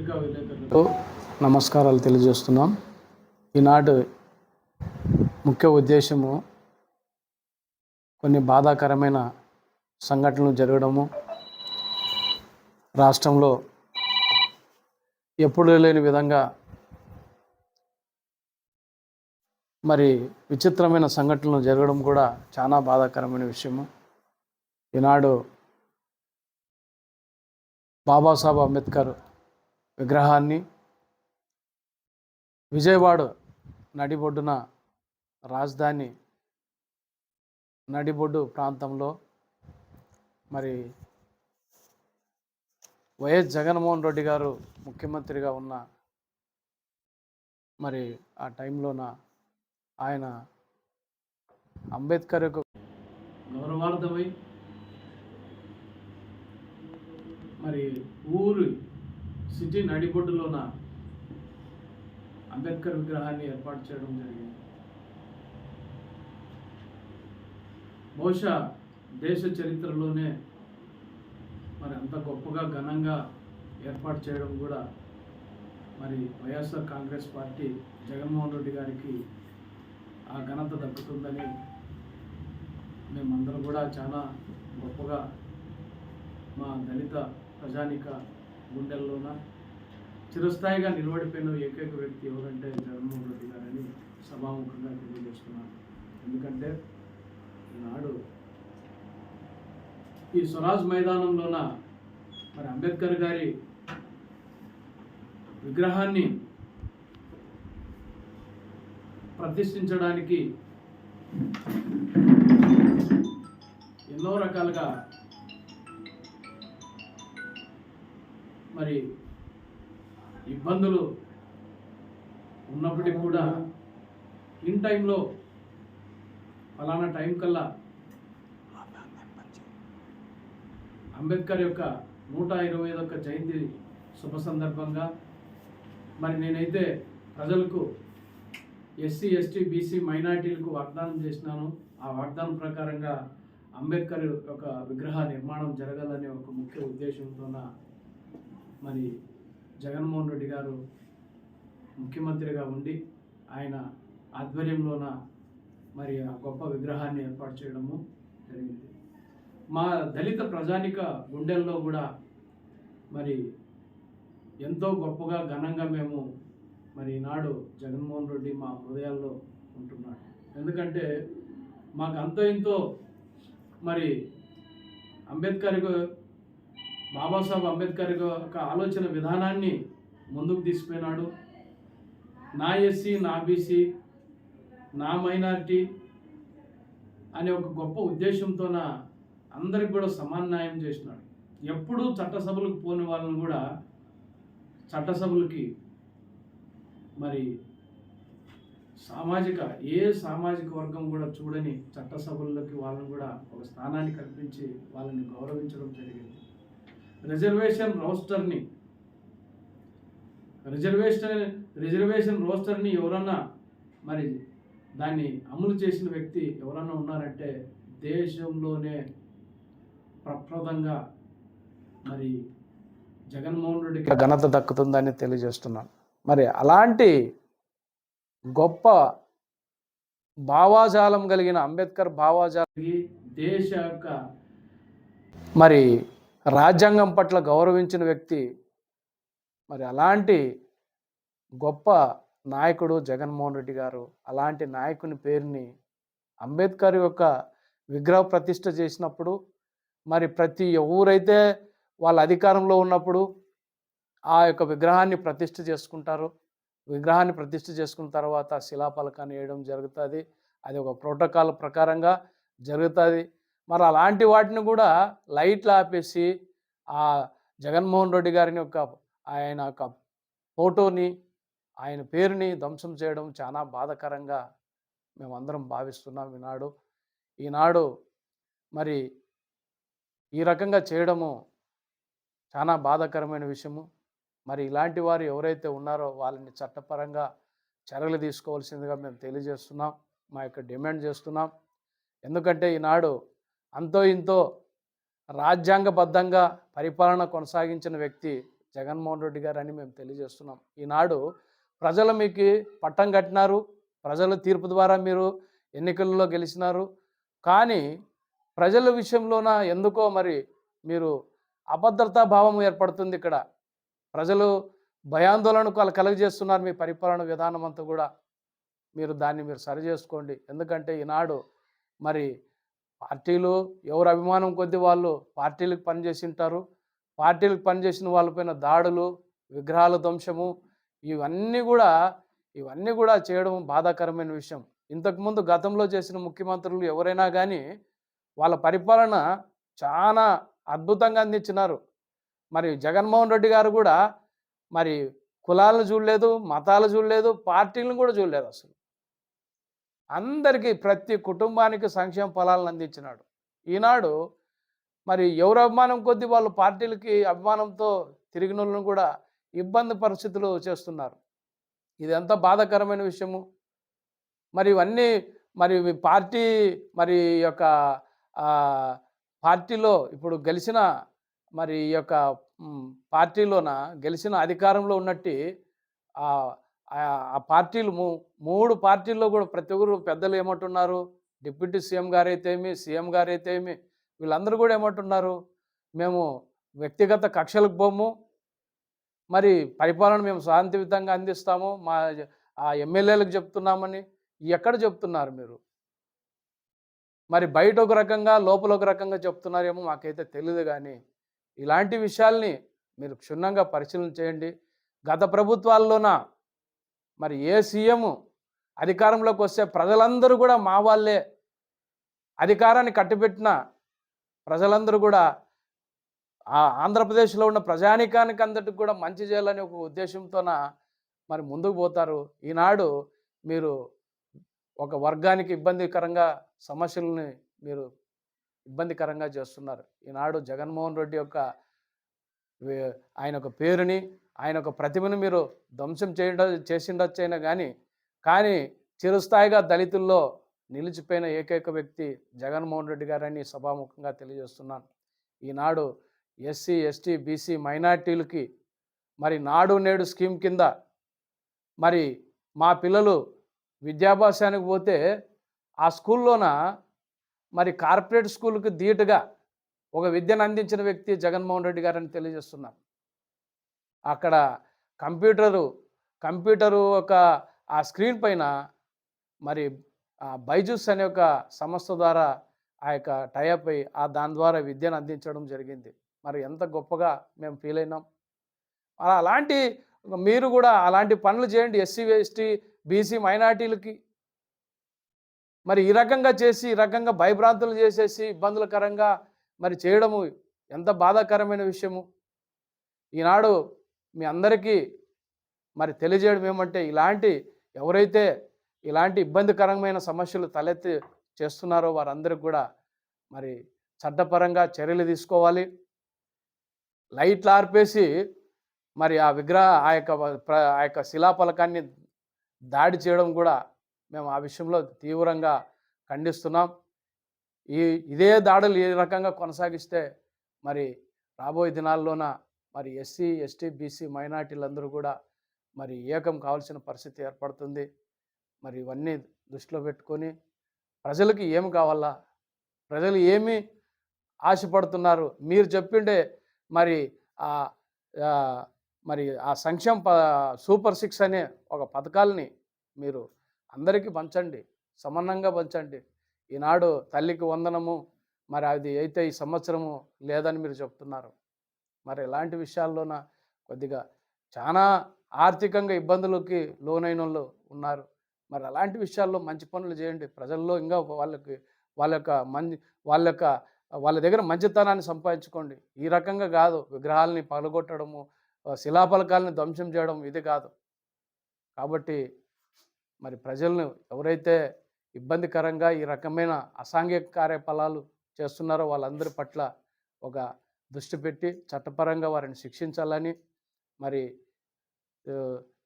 పత్రికా విలేకరులకు నమస్కారాలు తెలియజేస్తున్నాం. ఈనాడు ముఖ్య ఉద్దేశము కొన్ని బాధాకరమైన సంఘటనలు జరగడము, రాష్ట్రంలో ఎప్పుడూ లేని విధంగా మరి విచిత్రమైన సంఘటనలు జరగడం కూడా చాలా బాధాకరమైన విషయము. ఈనాడు బాబాసాహెబ్ అంబేద్కర్ విగ్రహాన్ని విజయవాడ నడిబొడ్డున రాజధాని నడిబొడ్డు ప్రాంతంలో మరి వైఎస్ జగన్మోహన్ రెడ్డి గారు ముఖ్యమంత్రిగా ఉన్న మరి ఆ టైంలోన ఆయన అంబేద్కర్ యొక్క గౌరవార్థమై మరి ఊరు సిటీ నడిబొడ్డులోన అంబేద్కర్ విగ్రహాన్ని ఏర్పాటు చేయడం జరిగింది. బహుశా దేశ చరిత్రలోనే మరి అంత గొప్పగా ఘనంగా ఏర్పాటు చేయడం కూడా మరి వైఎస్ఆర్ కాంగ్రెస్ పార్టీ జగన్మోహన్ రెడ్డి గారికి ఆ ఘనత దక్కుతుందని మేమందరం కూడా చాలా గొప్పగా మా దళిత ప్రజానిక గుండెల్లోన చిరస్థాయిగా నిలబడిపోయిన ఏకైక వ్యక్తి ఎవరంటే జగన్మోహన్ రెడ్డి గారని సభాముఖంగా తెలియజేస్తున్నాను. ఎందుకంటే ఈనాడు ఈ స్వరాజ్ మైదానంలోన మరి అంబేద్కర్ గారి విగ్రహాన్ని ప్రతిష్ఠించడానికి ఎన్నో రకాలుగా మరి ఇబ్బందులు ఉన్నప్పటికీ కూడా ఇన్ టైంలో ఫలానా టైం కల్లా అంబేద్కర్ యొక్క 125వ జయంతి శుభ సందర్భంగా మరి నేనైతే ప్రజలకు ఎస్సీ, ఎస్టీ, బీసీ, మైనార్టీలకు వాగ్దానం చేసినాను. ఆ వాగ్దానం ప్రకారంగా అంబేద్కర్ యొక్క విగ్రహ నిర్మాణం జరగాలనే ఒక ముఖ్య ఉద్దేశంతోన మరి జగన్మోహన్ రెడ్డి గారు ముఖ్యమంత్రిగా ఉండి ఆయన ఆధ్వర్యంలోన మరి ఆ గొప్ప విగ్రహాన్ని ఏర్పాటు చేయడము జరిగింది. మా దళిత ప్రజానిక గుండెల్లో కూడా మరి ఎంతో గొప్పగా ఘనంగా మేము మరి ఈనాడు జగన్మోహన్ రెడ్డి మా హృదయాల్లో ఉంటున్నాడు. ఎందుకంటే మాకు అంతో ఇంతో మరి బాబాసాహెబ్ అంబేద్కర్ యొక్క ఆలోచన విధానాన్ని ముందుకు తీసుకుపోయినాడు. నా ఎస్సీ, నా బీసీ, నా మైనారిటీ అనే ఒక గొప్ప ఉద్దేశంతోన అందరికి కూడా సమాన న్యాయం చేసినాడు. ఎప్పుడూ చట్టసభలకు పోని వాళ్ళని కూడా చట్టసభలకి మరి ఏ సామాజిక వర్గం కూడా చూడని చట్టసభల్లోకి వాళ్ళని కూడా ఒక స్థానాన్ని కల్పించి వాళ్ళని గౌరవించడం జరిగింది. రిజర్వేషన్ రోస్టర్ని ఎవరన్నా మరి దాన్ని అమలు చేసిన వ్యక్తి ఎవరన్నా ఉన్నారంటే దేశంలోనే ప్రప్రదంగా మరి జగన్మోహన్ రెడ్డికి ఘనత దక్కుతుందని తెలియజేస్తున్నాను. మరి అలాంటి గొప్ప భావాజాలం కలిగిన అంబేద్కర్ భావాజాలం దేశ యొక్క మరి రాజ్యాంగం పట్ల గౌరవించిన వ్యక్తి, మరి అలాంటి గొప్ప నాయకుడు జగన్మోహన్ రెడ్డి గారు. అలాంటి నాయకుని పేరుని అంబేద్కర్ యొక్క విగ్రహ ప్రతిష్ఠ చేసినప్పుడు మరి ప్రతి ఎవరైతే వాళ్ళ అధికారంలో ఉన్నప్పుడు ఆ యొక్క విగ్రహాన్ని ప్రతిష్ఠ చేసుకుంటారు. విగ్రహాన్ని ప్రతిష్ఠ చేసుకున్న తర్వాత శిలాఫలకాన్ని వేయడం జరుగుతుంది. అది ఒక ప్రోటోకాల్ ప్రకారంగా జరుగుతుంది. మరి అలాంటి వాటిని కూడా లైట్లు ఆపేసి ఆ జగన్మోహన్ రెడ్డి గారిని ఆయన యొక్క ఫోటోని, ఆయన పేరుని ధ్వంసం చేయడం చాలా బాధాకరంగా మేమందరం భావిస్తున్నాం. ఈనాడు మరి ఈ రకంగా చేయడము చాలా బాధాకరమైన విషయము. మరి ఇలాంటి వారు ఎవరైతే ఉన్నారో వాళ్ళని చట్టపరంగా చర్యలు తీసుకోవాల్సిందిగా మేము తెలియజేస్తున్నాం, మా యొక్క డిమాండ్ చేస్తున్నాం. ఎందుకంటే ఈనాడు అంతో ఇంతో రాజ్యాంగబద్ధంగా పరిపాలన కొనసాగించిన వ్యక్తి జగన్మోహన్ రెడ్డి గారని మేము తెలియజేస్తున్నాం. ఈనాడు ప్రజలు మీకు పట్టం కట్టినారు. ప్రజల తీర్పు ద్వారా మీరు ఎన్నికల్లో గెలిచినారు. కానీ ప్రజల విషయంలోన ఎందుకో మరి మీరు అభద్రతా భావం ఏర్పడుతుంది ఇక్కడ. ప్రజలు భయాందోళనకు కలుగజేస్తున్నారు మీ పరిపాలన విధానం అంతా కూడా. దాన్ని మీరు సరిచేసుకోండి. ఎందుకంటే ఈనాడు మరి పార్టీలు ఎవరు అభిమానం కొద్దీ వాళ్ళు పార్టీలకు పనిచేసి ఉంటారు. పార్టీలకు పనిచేసిన వాళ్ళపైన దాడులు, విగ్రహాల ధ్వంసము ఇవన్నీ కూడా చేయడం బాధాకరమైన విషయం. ఇంతకుముందు గతంలో చేసిన ముఖ్యమంత్రులు ఎవరైనా కానీ వాళ్ళ పరిపాలన చాలా అద్భుతంగా అందించినారు. మరి జగన్మోహన్ రెడ్డి గారు కూడా మరి కులాలను చూడలేదు, మతాలు చూడలేదు, పార్టీలను కూడా చూడలేదు. అసలు అందరికీ ప్రతి కుటుంబానికి సంక్షేమ ఫలాలను అందించినాడు. ఈనాడు మరి ఎవరు అభిమానం కొద్దీ వాళ్ళు పార్టీలకి అభిమానంతో తిరిగిన వాళ్ళను కూడా ఇబ్బంది పరిస్థితులు చేస్తున్నారు. ఇది ఎంత బాధాకరమైన విషయము. మరి ఇవన్నీ మరి పార్టీ మరి యొక్క పార్టీలో ఇప్పుడు గెలిచిన మరి ఈ యొక్క పార్టీలోన గెలిచిన అధికారంలో ఉన్నట్టు ఆ పార్టీలు 3 పార్టీల్లో కూడా ప్రతి ఒక్కరు పెద్దలు ఏమంటున్నారు, డిప్యూటీ సీఎం గారైతేమి, సీఎం గారైతేమి వీళ్ళందరూ కూడా ఏమంటున్నారు, మేము వ్యక్తిగత కక్షలకు పోము, మరి పరిపాలన మేము శాంతియుతంగా అందిస్తాము, మా ఎమ్మెల్యేలకు చెప్తున్నామని ఎక్కడ చెప్తున్నారు మీరు? మరి బయట ఒక రకంగా లోపల ఒక రకంగా చెప్తున్నారేమో మాకైతే తెలియదు. కానీ ఇలాంటి విషయాల్ని మీరు క్షుణ్ణంగా పరిశీలన చేయండి. గత ప్రభుత్వాల్లోన మరి ఏ సీఎం అధికారంలోకి వస్తే ప్రజలందరూ కూడా మా వాళ్ళే, అధికారాన్ని కట్టిపెట్టిన ప్రజలందరూ కూడా ఆంధ్రప్రదేశ్లో ఉన్న ప్రజానీకానికి అందరికి కూడా మంచి చేయాలని ఒక ఉద్దేశంతోన మరి ముందుకు పోతారు. ఈనాడు మీరు ఒక వర్గానికి ఇబ్బందికరంగా సమస్యలని మీరు ఇబ్బందికరంగా చేస్తున్నారు. ఈనాడు జగన్మోహన్ రెడ్డి యొక్క ఆయన ఒక పేరుని, ఆయన ఒక ప్రతిభను మీరు ధ్వంసం చేసిండొచ్చైనా కానీ చిరస్థాయిగా దళితుల్లో నిలిచిపోయిన ఏకైక వ్యక్తి జగన్మోహన్ రెడ్డి గారని సభాముఖంగా తెలియజేస్తున్నాను. ఈనాడు ఎస్సీ, ఎస్టీ, బీసీ మైనార్టీలకి మరి నాడు నేడు స్కీమ్ కింద మరి మా పిల్లలు విద్యాభ్యాసానికి పోతే ఆ స్కూల్లోన మరి కార్పొరేట్ స్కూల్కి ధీటుగా ఒక విద్యను అందించిన వ్యక్తి జగన్మోహన్ రెడ్డి గారని తెలియజేస్తున్నారు. అక్కడ కంప్యూటరు ఒక ఆ స్క్రీన్ పైన మరి బైజూస్ అనే ఒక సంస్థ ద్వారా ఆ యొక్క టైఅప్ అయ్యి దాని ద్వారా విద్యను అందించడం జరిగింది. మరి ఎంత గొప్పగా మేము ఫీల్ అయినాం. అలాంటి మీరు కూడా అలాంటి పనులు చేయండి ఎస్సీ, ఎస్టీ, బీసీ మైనార్టీలకి. మరి ఈ రకంగా చేసి ఈ రకంగా భయభ్రాంతులు చేసేసి ఇబ్బందులకరంగా మరి చేయడము ఎంత బాధాకరమైన విషయము. ఈనాడు మీ అందరికీ మరి తెలియజేయడం ఏమంటే ఎవరైతే ఇలాంటి ఇబ్బందికరమైన సమస్యలు తలెత్తి చేస్తున్నారో వారందరికీ కూడా మరి చట్టపరంగా చర్యలు తీసుకోవాలి. లైట్లు ఆర్పేసి మరి ఆ యొక్క శిలాఫలకాన్ని దాడి చేయడం కూడా మేము ఆ విషయంలో తీవ్రంగా ఖండిస్తున్నాం. ఇదే దాడులు ఈ రకంగా కొనసాగిస్తే మరి రాబోయే దినాల్లోన మరి ఎస్సీ, ఎస్టీ, బీసీ మైనార్టీలందరూ కూడా మరి ఏకం కావాల్సిన పరిస్థితి ఏర్పడుతుంది. మరి ఇవన్నీ దృష్టిలో పెట్టుకొని ప్రజలకి ఏమి కావాలా, ప్రజలు ఏమి ఆశపడుతున్నారు, మీరు చెప్పిండే మరి ఆ సంక్షేమ సూపర్ 6 అనే ఒక పథకాలని మీరు అందరికీ పంచండి, సమానంగా పంచండి. ఈనాడు తల్లికి వందనము మరి అది అయితే ఈ సంవత్సరము లేదని మీరు చెప్తున్నారు. మరి ఇలాంటి విషయాల్లోన కొద్దిగా చాలా ఆర్థికంగా ఇబ్బందులకి లోనైన వాళ్ళు ఉన్నారు. మరి అలాంటి విషయాల్లో మంచి పనులు చేయండి. ప్రజల్లో ఇంకా వాళ్ళ దగ్గర మంచితనాన్ని సంపాదించుకోండి. ఈ రకంగా కాదు విగ్రహాలని పగలగొట్టడము, శిలాఫలకాలని ధ్వంసం చేయడం ఇది కాదు. కాబట్టి మరి ప్రజలను ఎవరైతే ఇబ్బందికరంగా ఈ రకమైన అసాంఘిక కార్యకలాపాలు చేస్తున్నారో వాళ్ళందరి పట్ల ఒక దృష్టి పెట్టి చట్టపరంగా వారిని శిక్షించాలని, మరి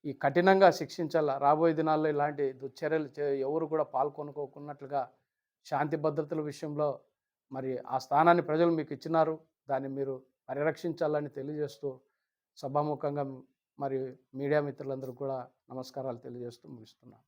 ఈ కఠినంగా శిక్షించాల. రాబోయే దినాల్లో ఇలాంటి దుశ్చర్యలు ఎవరు కూడా పాల్గొనుకోకున్నట్లుగా శాంతి భద్రతల విషయంలో మరి ఆ స్థానాన్ని ప్రజలు మీకు ఇచ్చినారు, దాన్ని మీరు పరిరక్షించాలని తెలియజేస్తూ సభాముఖంగా మరి మీడియా మిత్రులందరూ కూడా నమస్కారాలు తెలియజేస్తూ ముగిస్తున్నాను.